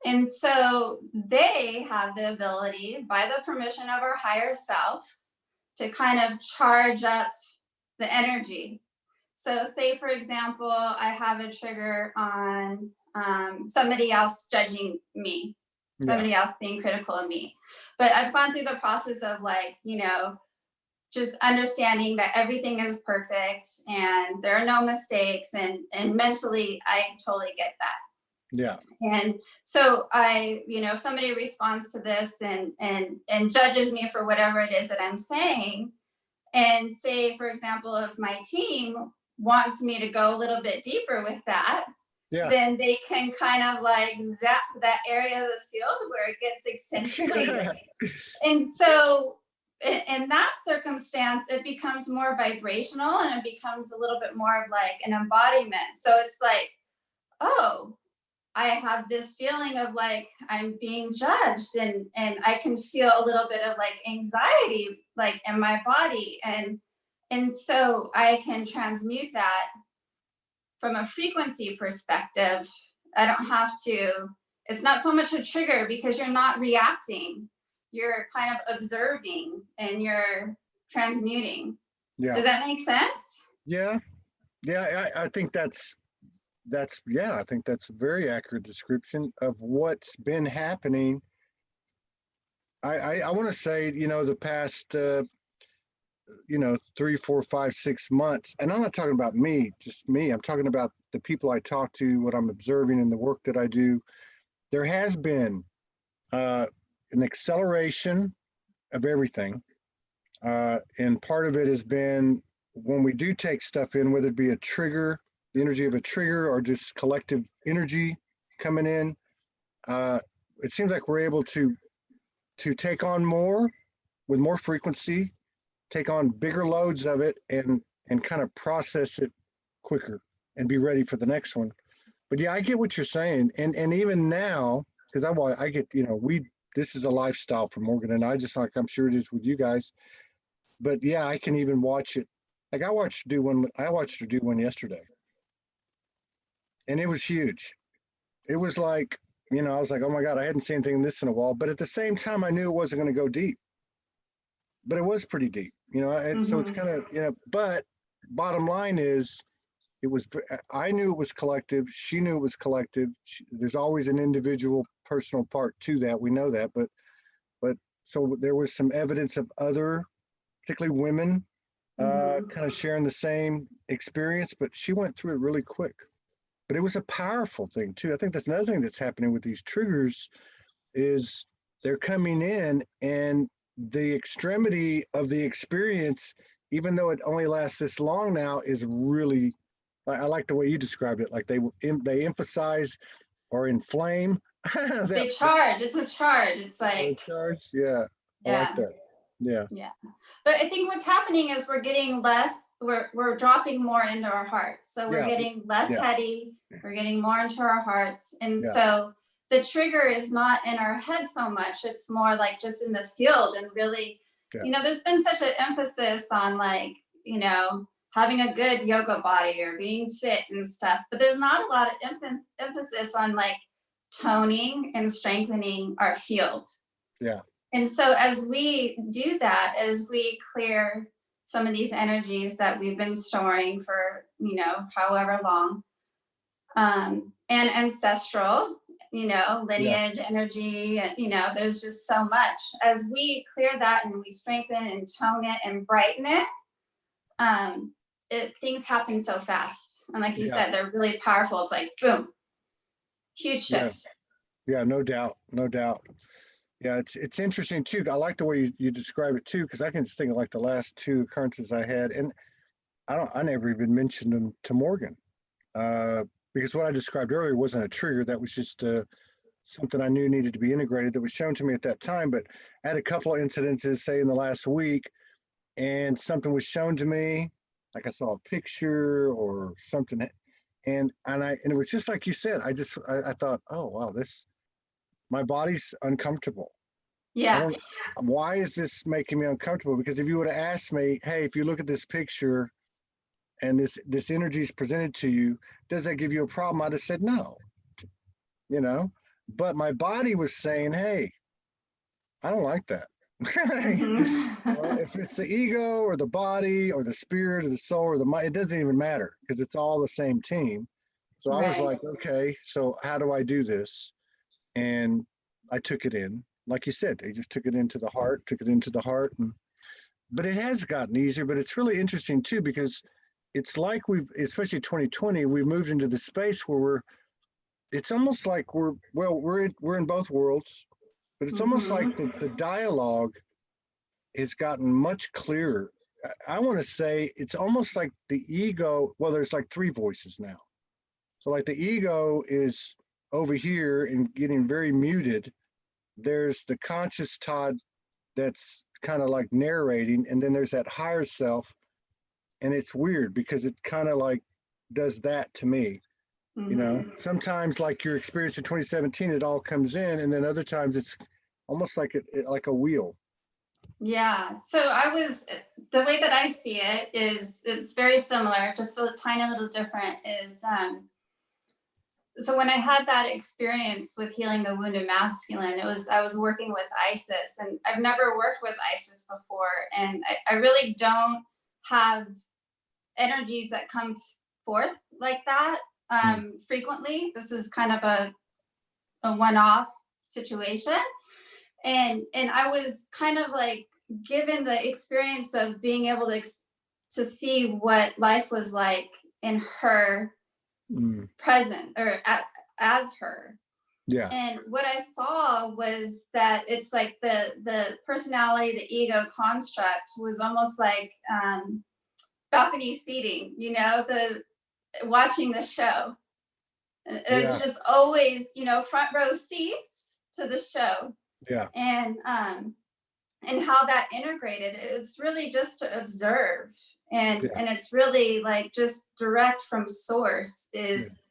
And so they have the ability, by the permission of our higher self, to kind of charge up the energy. So say, for example, I have a trigger on somebody else judging me, somebody else being critical of me. But I've gone through the process of, like, you know, just understanding that everything is perfect and there are no mistakes. And mentally, I totally get that. Yeah. And so if somebody responds to this and judges me for whatever it is that I'm saying, and say, for example, if my team wants me to go a little bit deeper with that, then they can kind of like zap that area of the field where it gets accentuated. And so in that circumstance, it becomes more vibrational and it becomes a little bit more of like an embodiment. So it's like, oh, I have this feeling of like I'm being judged, and I can feel a little bit of like anxiety like in my body, and so I can transmute that from a frequency perspective. I don't have to, it's not so much a trigger because you're not reacting, you're kind of observing and you're transmuting. Does that make sense? Yeah. I think that's I think that's a very accurate description of what's been happening. I want to say, the past 3, 4, 5, 6 months, and I'm not talking about just me, I'm talking about the people I talk to, what I'm observing in the work that I do. There has been an acceleration of everything, and part of it has been when we do take stuff in, whether it be a trigger, the energy of a trigger, or just collective energy coming in, it seems like we're able to take on more with more frequency, take on bigger loads of it, and kind of process it quicker and be ready for the next one. But yeah, I get what you're saying, and even now, because I get, this is a lifestyle for Morgan and I, just like I'm sure it is with you guys. But yeah, I can even watch it. Like I watched her do one yesterday, and it was huge. It was like, I was like, oh my God, I hadn't seen anything like this in a while. But at the same time, I knew it wasn't going to go deep. But it was pretty deep, and so it's kind of, but bottom line is, I knew it was collective. She knew it was collective. There's always an individual personal part to that. We know that, but so there was some evidence of other, particularly women, kind of sharing the same experience, but she went through it really quick. But it was a powerful thing too. I think that's another thing that's happening with these triggers is they're coming in, and the extremity of the experience, even though it only lasts this long now, is really, I like the way you described it. Like they emphasize or inflame. They charge. It's a charge. It's like charge. Yeah. I like that. Yeah. But I think what's happening is we're getting less we're dropping more into our hearts. So we're Yeah. getting less Yeah. heady, we're getting more into our hearts. And Yeah. so the trigger is not in our head so much, it's more like just in the field. And really, Yeah. you know, there's been such an emphasis on like, you know, having a good yoga body or being fit and stuff, but there's not a lot of emphasis on like toning and strengthening our field. Yeah. And so as we do that, as we clear some of these energies that we've been storing for, you know, however long, and ancestral, you know, lineage energy, and, you know, there's just so much. As we clear that and we strengthen and tone it and brighten it, things happen so fast. And like you said, they're really powerful. It's like, boom, huge shift. Yeah, no doubt. No doubt. Yeah, it's interesting too. I like the way you describe it too, because I can just think of like the last two occurrences I had, and I never even mentioned them to Morgan, because what I described earlier wasn't a trigger. That was just something I knew needed to be integrated that was shown to me at that time. But I had a couple of incidences, say in the last week, and something was shown to me, like I saw a picture or something, and it was just like you said. I thought, oh wow, my body's uncomfortable. Yeah. Why is this making me uncomfortable? Because if you would have asked me, hey, if you look at this picture and this energy is presented to you, does that give you a problem? I'd have said no, you know, but my body was saying, hey, I don't like that. Well, if it's the ego or the body or the spirit or the soul or the mind, it doesn't even matter because it's all the same team. So I was like, okay, so how do I do this? And I took it in, like you said, they just took it into the heart, but it has gotten easier. But it's really interesting too, because it's like especially 2020, we moved into the space where it's almost like we're in both worlds, but it's almost like the dialogue has gotten much clearer. I want to say it's almost like the ego, well, there's like three voices now. So like the ego is over here and getting very muted. There's the conscious Todd that's kind of like narrating, and then there's that higher self, and it's weird because it kind of like does that to me. You know, sometimes like your experience in 2017, it all comes in, and then other times it's almost like like a wheel. Yeah. So the way that I see it is it's very similar, just a tiny little different is, so when I had that experience with healing the wounded masculine, I was working with Isis, and I've never worked with Isis before. And I really don't have energies that come forth like that frequently. This is kind of a one-off situation. And I was kind of like given the experience of being able to see what life was like in her present or as her. Yeah. And what I saw was that it's like the personality, the ego construct was almost like balcony seating, you know, the watching the show. It's just always, you know, front row seats to the show. Yeah. And how that integrated, it's really just to observe. And it's really like just direct from source is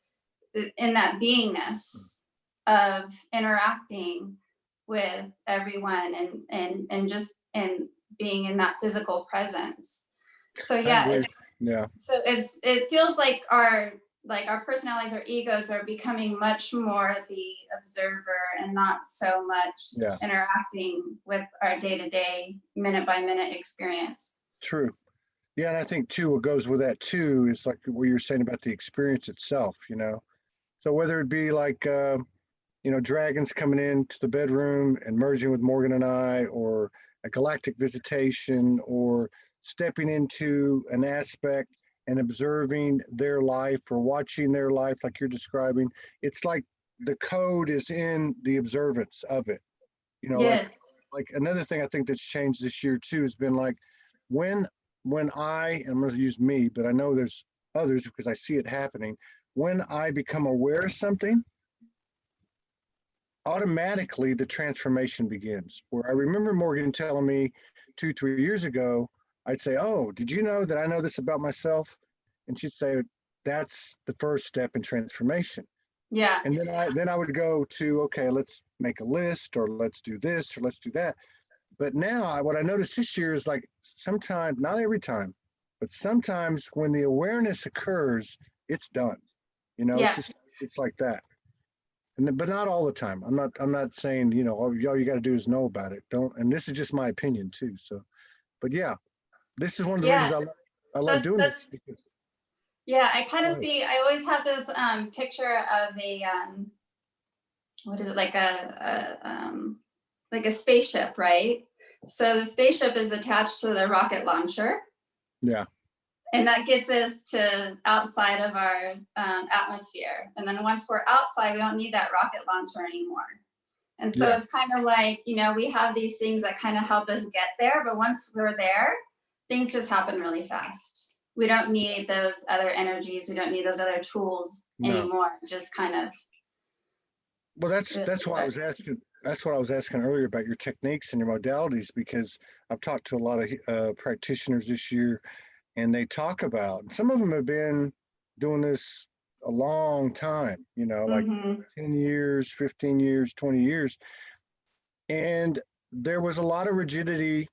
in that beingness of interacting with everyone and just and being in that physical presence. So so it feels like our personalities, our egos are becoming much more the observer and not so much interacting with our day-to-day, minute-by-minute experience. True. Yeah, and I think too, what goes with that too is like what you're saying about the experience itself, you know. So whether it be like you know, dragons coming into the bedroom and merging with Morgan and I, or a galactic visitation, or stepping into an aspect and observing their life or watching their life like you're describing, it's like the code is in the observance of it. You know, like another thing I think that's changed this year too has been like when I'm going to use me, but I know there's others because I see it happening. When I become aware of something, automatically the transformation begins. Where I remember Morgan telling me 2-3 years ago, I'd say, oh, did you know that I know this about myself? And she'd say, that's the first step in transformation. Yeah. And then I would go to, okay, let's make a list, or let's do this, or let's do that. But now what I noticed this year is like sometimes, not every time, but sometimes when the awareness occurs, it's done. You know, it's Yeah. just, it's like that. But not all the time. I'm not saying, you know, all you got to do is know about it. Don't, and this is just my opinion too. So, but yeah, this is one of the reasons Yeah. I love doing That's this. Because, yeah, I kind of go ahead. see, I always have this picture of a what is it, like a spaceship, right? So the spaceship is attached to the rocket launcher, Yeah, and that gets us to outside of our atmosphere. And then once we're outside, we don't need that rocket launcher anymore. And so yeah, it's kind of like, you know, we have these things that kind of help us get there, but once we're there, things just happen really fast. We don't need those other energies. We don't need those other tools no. anymore. Just kind of Well, that's why I was asking. That's what I was asking earlier about your techniques and your modalities, because I've talked to a lot of practitioners this year, and they talk about, some of them have been doing this a long time, you know, like mm-hmm. 10 years, 15 years, 20 years. And there was a lot of rigidity,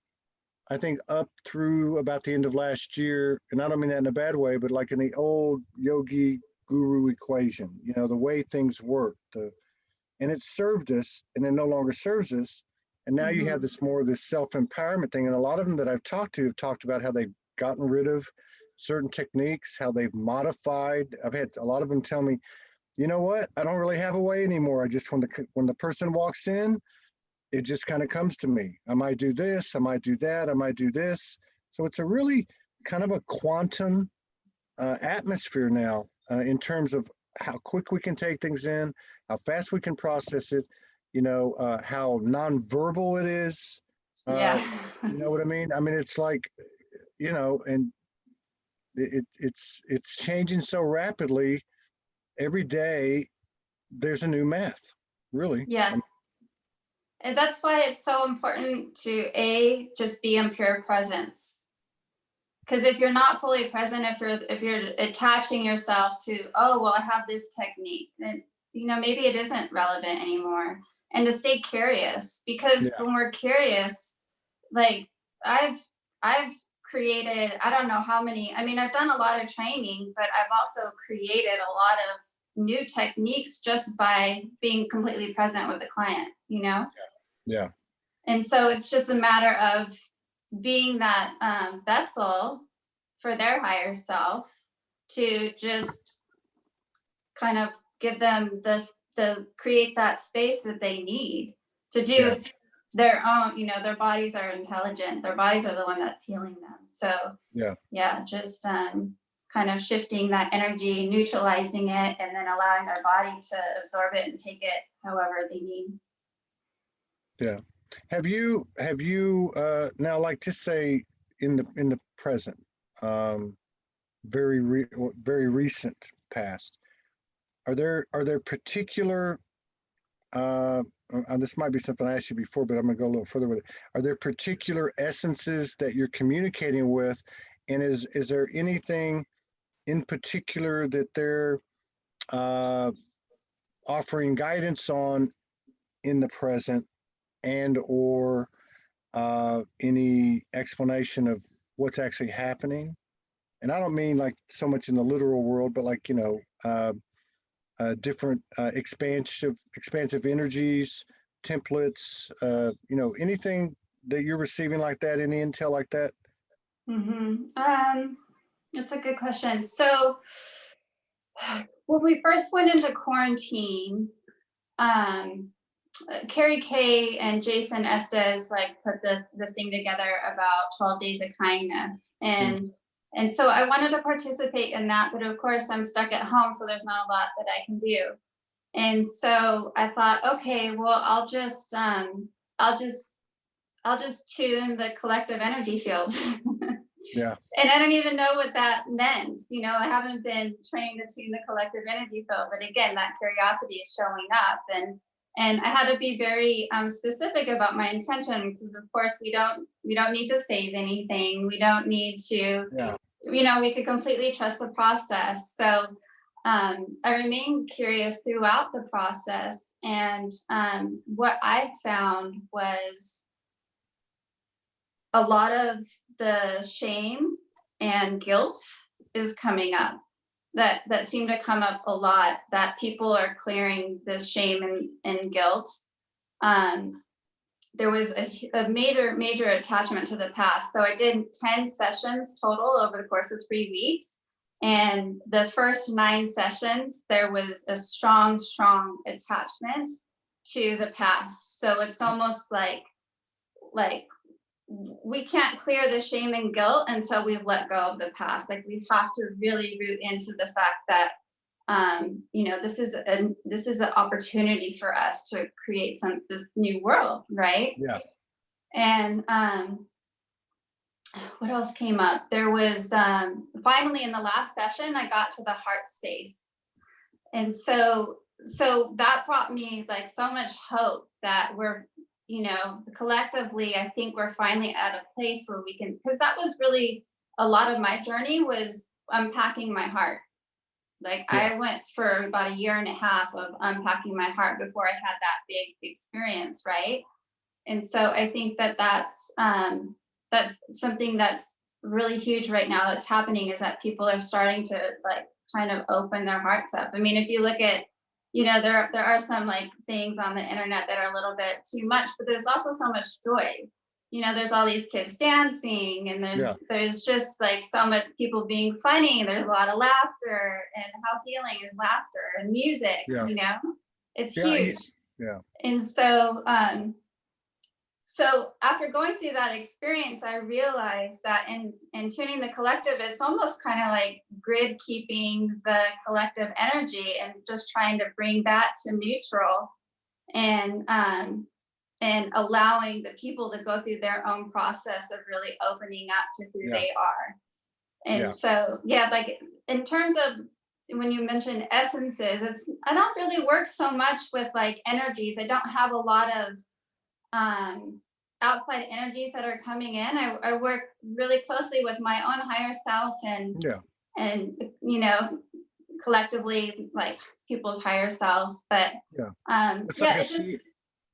I think, up through about the end of last year. And I don't mean that in a bad way, but like in the old yogi guru equation, you know, the way things work, and it served us, and it no longer serves us. And now you have Mm-hmm. this more of this self-empowerment thing. And a lot of them that I've talked to have talked about how they've gotten rid of certain techniques, how they've modified. I've had a lot of them tell me, you know what, I don't really have a way anymore. I just, when the person walks in, it just kind of comes to me. I might do this, I might do that, I might do this. So it's a really kind of a quantum atmosphere now, in terms of how quick we can take things in, how fast we can process it, you know, how nonverbal it is. Uh, Yeah. you know what I mean? I mean, it's like, you know, and it's changing so rapidly. Every day there's a new math, really. Yeah. And that's why it's so important to just be in pure presence. Because if you're not fully present, if you're attaching yourself to, oh well, I have this technique, then you know maybe it isn't relevant anymore. And to stay curious, because Yeah, when we're curious, like I've I've created, I don't know how many, I mean I've done a lot of training, but I've also created a lot of new techniques just by being completely present with the client, you know? yeah, And so it's just a matter of being that vessel for their higher self to just kind of give them the create that space that they need to yeah, do their own, you know, their bodies are intelligent, their bodies are the one that's healing them. So yeah, yeah, just kind of shifting that energy, neutralizing it, and then allowing their body to absorb it and take it however they need. yeah. Have you now, like, just say in the present, um, very recent past, are there particular, and this might be something I asked you before, but I'm going to go a little further with it. Are there particular essences that you're communicating with, and is there anything in particular that they're uh, offering guidance on in the present, and or any explanation of what's actually happening? And I don't mean like so much in the literal world, but like, you know, different expansive energies, templates, you know, anything that you're receiving like that, any intel like that? Mm-hmm. That's a good question. So when we first went into quarantine, um, Carrie Kay and Jason Estes like put this thing together about 12 days of kindness. Mm. And so I wanted to participate in that, but of course I'm stuck at home, so there's not a lot that I can do. And so I thought, okay, well, I'll just tune the collective energy field. Yeah, And I don't even know what that meant. You know, I haven't been trained to tune the collective energy field, but again, that curiosity is showing up, And I had to be very specific about my intention, because of course we don't need to save anything. We don't need to, Yeah. we could completely trust the process. So I remained curious throughout the process. And what I found was a lot of the shame and guilt is coming up. That seemed to come up a lot, that people are clearing this shame and guilt. There was a major attachment to the past. So I did 10 sessions total over the course of 3 weeks. And the first 9 sessions, there was a strong attachment to the past. So it's almost like we can't clear the shame and guilt until we've let go of the past. Like, we have to really root into the fact that this is an opportunity for us to create this new world, right? Yeah. And what else came up? There was finally, in the last session, I got to the heart space. And so that brought me like so much hope that we're, collectively, I think we're finally at a place where we can, because that was really a lot of my journey, was unpacking my heart. Like, Yeah. I went for about 1.5 years of unpacking my heart before I had that big experience, right? And so I think that that's something that's really huge right now that's happening, is that people are starting to like kind of open their hearts up. I mean, if you look at, there are some like things on the internet that are a little bit too much, but there's also so much joy. There's all these kids dancing, and there's just like so much people being funny. There's a lot of laughter, and how healing is laughter and music. It's huge. Yeah. And so so after going through that experience, I realized that in tuning the collective, it's almost kind of like grid keeping the collective energy and just trying to bring that to neutral, and allowing the people to go through their own process of really opening up to who they are. And so, like, in terms of when you mentioned essences, I don't really work so much with like energies. I don't have a lot of outside energies that are coming in. I work really closely with my own higher self, and collectively, like, people's higher selves. But it's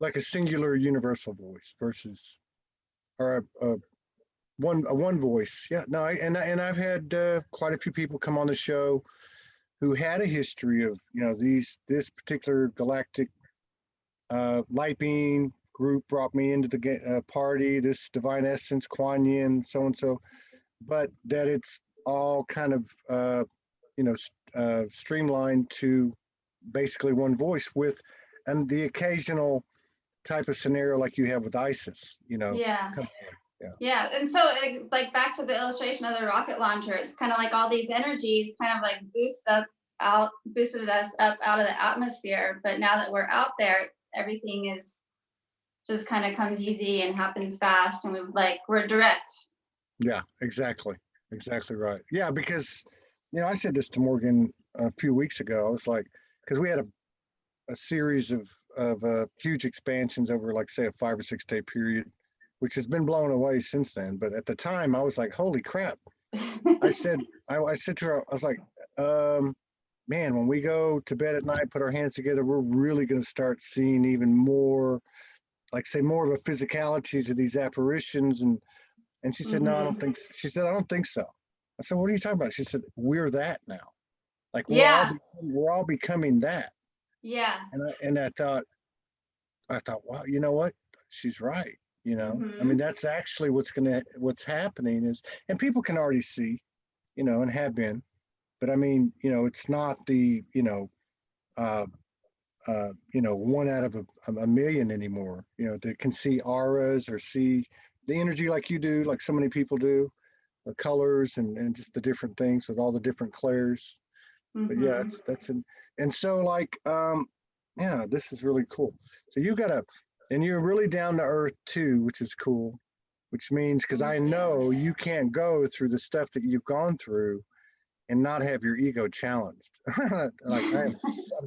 like a singular universal voice versus, or a one voice. Yeah. No, and I've had quite a few people come on the show who had a history of this particular galactic light being group brought me into the party, this divine essence, Kuan Yin, so and so, but that it's all kind of streamlined to basically one voice, and the occasional type of scenario like you have with ISIS. Yeah. And so, like, back to the illustration of the rocket launcher, it's kind of like all these energies kind of like boosted us up out of the atmosphere. But now that we're out there, everything is just kind of comes easy and happens fast, and we're direct. Yeah, exactly right. Yeah, because I said this to Morgan a few weeks ago. I was like, because we had a series of huge expansions over, like, say, a 5 or 6 day period, which has been blown away since then. But at the time, I was like, holy crap. I said to her, I was like, man, when we go to bed at night, put our hands together, we're really going to start seeing even more, like, say, more of a physicality to these apparitions. And she said, no, I don't think so. She said, I don't think so. I said, what are you talking about? She said, we're that now. Like, we're all becoming that. Yeah. And I thought, wow, you know what? She's right. I mean, that's actually what's happening is, and people can already see, and have been, but I mean, it's not the, 1 out of a million anymore, that can see auras or see the energy like you do, like so many people do, the colors and just the different things with all the different clairs. But yeah, and so, like, this is really cool. So and you're really down to earth too, which is cool, which means, because I know you can't go through the stuff that you've gone through and not have your ego challenged. Like, I'm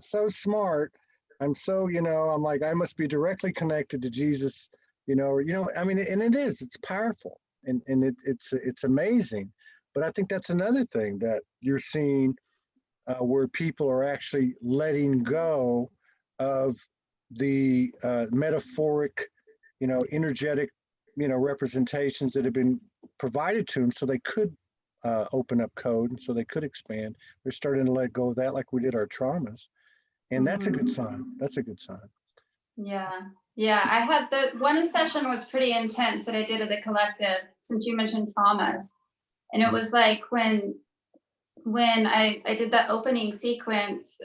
so smart I'm so, I'm like, I must be directly connected to Jesus, I mean, and it is, it's powerful and it's amazing. But I think that's another thing that you're seeing where people are actually letting go of the metaphoric, energetic, representations that have been provided to them so they could open up code and so they could expand. They're starting to let go of that like we did our traumas. And that's a good sign. That's a good sign. Yeah. Yeah. I had the one session was pretty intense that I did at the collective, since you mentioned traumas. And it was like when I did that opening sequence,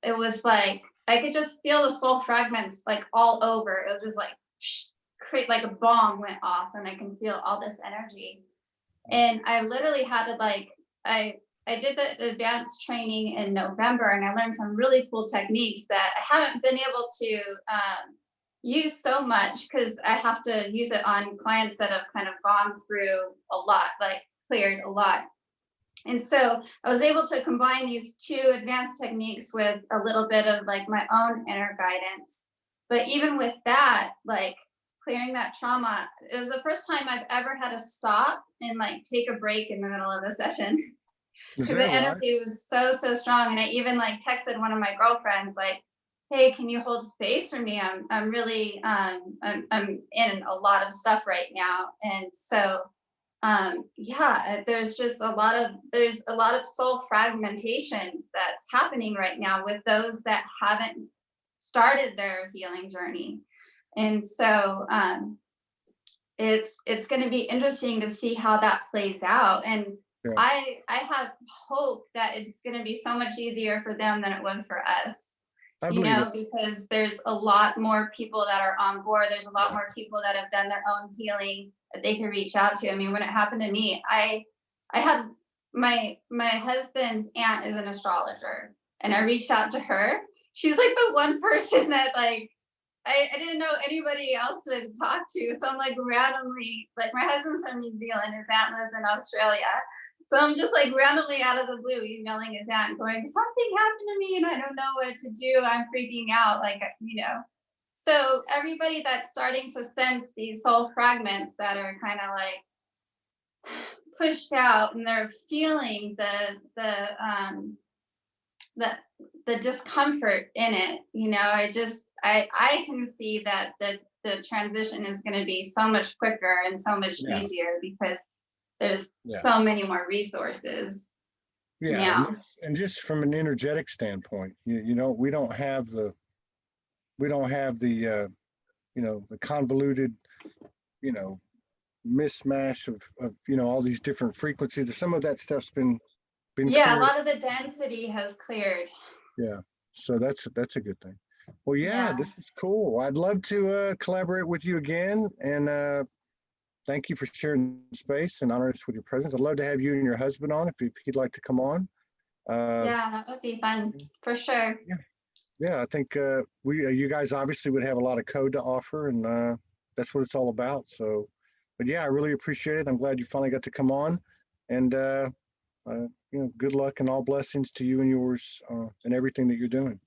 it was like I could just feel the soul fragments like all over. It was just like create like a bomb went off and I can feel all this energy. And I literally had to like I did the advanced training in November and I learned some really cool techniques that I haven't been able to use so much because I have to use it on clients that have kind of gone through a lot, like cleared a lot. And so I was able to combine these two advanced techniques with a little bit of like my own inner guidance. But even with that, like clearing that trauma, it was the first time I've ever had to stop and like take a break in the middle of a session Is because that the right? energy was so strong. And I even like texted one of my girlfriends like, hey, can you hold space for me? I'm really I'm in a lot of stuff right now. And so yeah, there's a lot of soul fragmentation that's happening right now with those that haven't started their healing journey. And so it's going to be interesting to see how that plays out. And Yeah, I have hope that it's going to be so much easier for them than it was for us, I you believe it. know, because there's a lot more people that are on board. There's a lot more people that have done their own healing that they can reach out to. I mean, when it happened to me, I had my husband's aunt is an astrologer and I reached out to her. She's like the one person that like I didn't know anybody else to talk to. So I'm like randomly, like my husband's from New Zealand, his aunt lives in Australia. So I'm just like randomly out of the blue emailing his aunt going, something happened to me and I don't know what to do. I'm freaking out, like, you know. So everybody that's starting to sense these soul fragments that are kind of like pushed out and they're feeling the the discomfort in it, you know, I can see that the transition is going to be so much quicker and so much Yeah, easier because there's yeah, so many more resources yeah. now. And just from an energetic standpoint, we don't have the convoluted, you know, mismatch of all these different frequencies. Some of that stuff's been Yeah, a cleared. lot of the density has cleared. Yeah, so that's a good thing. Well, yeah, Yeah. this is cool. I'd love to collaborate with you again, and thank you for sharing space and honor us with your presence. I'd love to have you and your husband on if he'd like to come on. Uh, Yeah, that would be fun for sure. yeah, yeah, I think you guys obviously would have a lot of code to offer, and that's what it's all about. So, but yeah, I really appreciate it. I'm glad you finally got to come on, and good luck and all blessings to you and yours and everything that you're doing.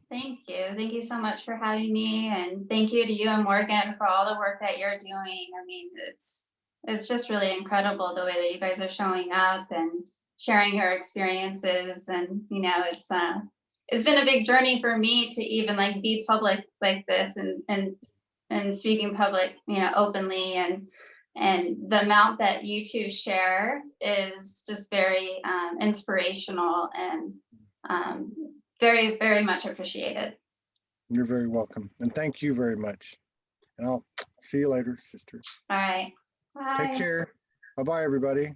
Thank you. Thank you so much for having me. And thank you to you and Morgan for all the work that you're doing. I mean, it's just really incredible the way that you guys are showing up and sharing your experiences. And, you know, it's been a big journey for me to even like be public like this and speaking public, you know, openly and the amount that you two share is just very inspirational and um, very, very much appreciated. You're very welcome, and thank you very much. And I'll see you later, sister. All right. Take Bye. care. Bye bye, everybody.